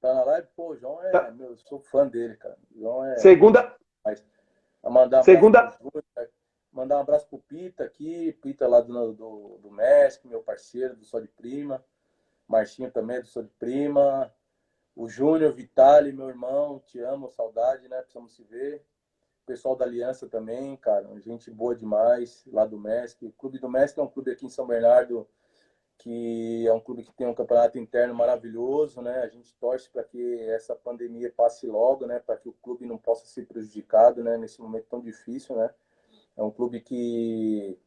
Tá na live? Pô, o João Tá- eu sou fã dele, cara. O João é gente Segunda, demais. Vou mandar um abraço pro segunda, Júnior, mandar um abraço pro Pita aqui, Pita lá do MESC, meu parceiro do Só de Prima. Marcinho também do Só de Prima. O Júnior, Vitali, meu irmão, te amo, saudade, né? Precisamos se ver. O pessoal da Aliança também, cara, gente boa demais, lá do MESC. O Clube do MESC é um clube aqui em São Bernardo que é um clube que tem um campeonato interno maravilhoso, né? A gente torce para que essa pandemia passe logo, né? Para que o clube não possa ser prejudicado, né? Nesse momento tão difícil, né? É um clube que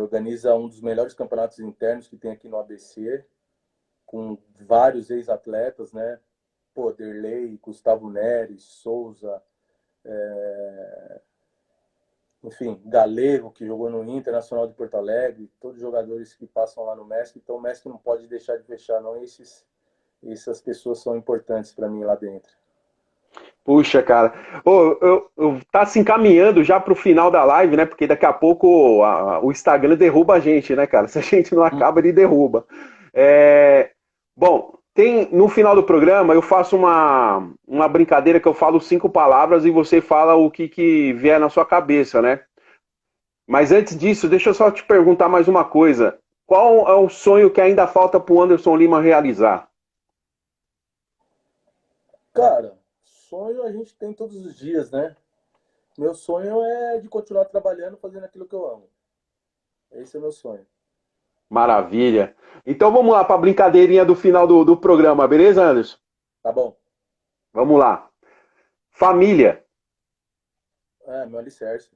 organiza um dos melhores campeonatos internos que tem aqui no ABC, com vários ex-atletas, né? Pô, Derlei, Gustavo Neres, Souza, enfim, Galego, que jogou no Internacional de Porto Alegre, todos os jogadores que passam lá no MESC. Então o MESC não pode deixar de fechar, não. Essas pessoas são importantes para mim lá dentro. puxa, cara. Ô, tá se encaminhando já pro final da live, né? Porque daqui a pouco o Instagram derruba a gente, né, cara? Se a gente não acaba, ele derruba. Bom, no final do programa eu faço uma brincadeira que eu falo 5 palavras e você fala o que vier na sua cabeça, né? Mas antes disso, deixa eu só te perguntar mais uma coisa. Qual é o sonho que ainda falta pro Anderson Lima realizar? Cara, sonho a gente tem todos os dias, né? Meu sonho é de continuar trabalhando, fazendo aquilo que eu amo. Esse é o meu sonho. Maravilha. Então vamos lá para a brincadeirinha do final do programa, beleza, Anderson? Tá bom. Vamos lá. Família, Meu alicerce.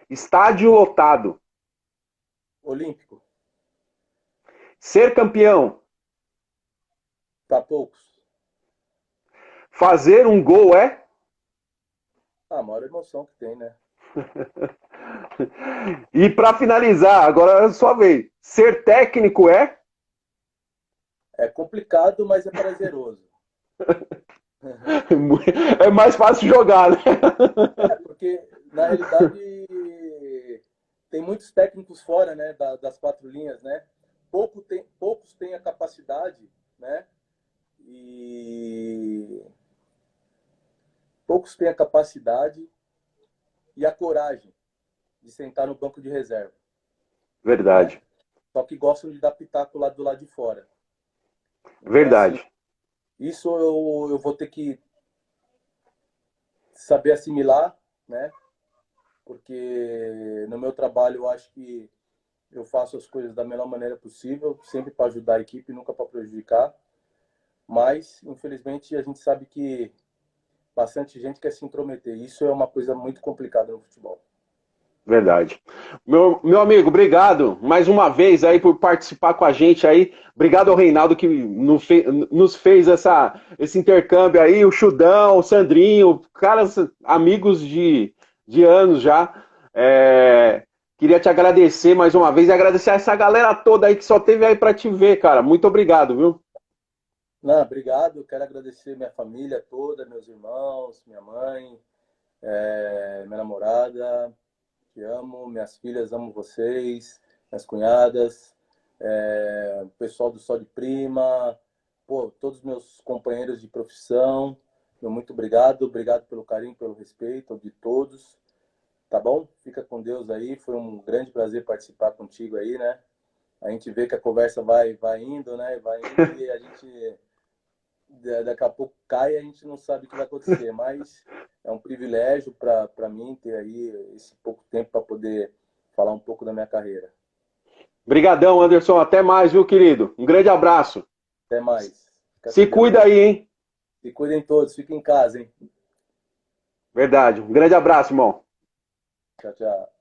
estádio lotado, Olímpico. ser campeão, Para poucos. fazer um gol é. A maior emoção que tem, né? E para finalizar, agora é a sua vez. Ser técnico é? É complicado, mas é prazeroso. É mais fácil jogar, né? Porque, na realidade, tem muitos técnicos fora, né, das quatro linhas, né? Poucos têm a capacidade, né? E poucos têm a capacidade e a coragem de sentar no banco de reserva, né? Verdade, Só que gostam de dar pitaco lá do lado de fora. Então, assim, verdade, isso eu vou ter que saber assimilar, né? Porque no meu trabalho eu acho que eu faço as coisas da melhor maneira possível, sempre para ajudar a equipe, nunca para prejudicar. Mas, infelizmente, a gente sabe que bastante gente quer se intrometer. Isso é uma coisa muito complicada no futebol. verdade. Meu amigo, obrigado mais uma vez aí por participar com a gente aí. Obrigado ao Reinaldo que nos fez esse intercâmbio aí, o Chudão, o Sandrinho, caras amigos de anos já. Queria te agradecer mais uma vez e agradecer a essa galera toda aí que só teve aí para te ver, cara. Muito obrigado, viu? Não, obrigado. Eu quero agradecer minha família toda, meus irmãos, minha mãe, minha namorada, te amo, minhas filhas, amo vocês, minhas cunhadas, o pessoal do Só de Prima, pô, todos os meus companheiros de profissão. Meu muito obrigado, obrigado pelo carinho, pelo respeito de todos, tá bom? Fica com Deus aí, foi um grande prazer participar contigo aí, né? A gente vê que a conversa vai indo, né? Vai indo e a gente daqui a pouco cai e a gente não sabe o que vai acontecer, mas é um privilégio para mim ter aí esse pouco tempo para poder falar um pouco da minha carreira. Obrigadão, Anderson. Até mais, viu, querido? Um grande abraço. Até mais. Fica Se com Deus cuida aí. aí, hein? Se cuidem todos, fiquem em casa, hein? Verdade. Um grande abraço, irmão. Tchau, tchau.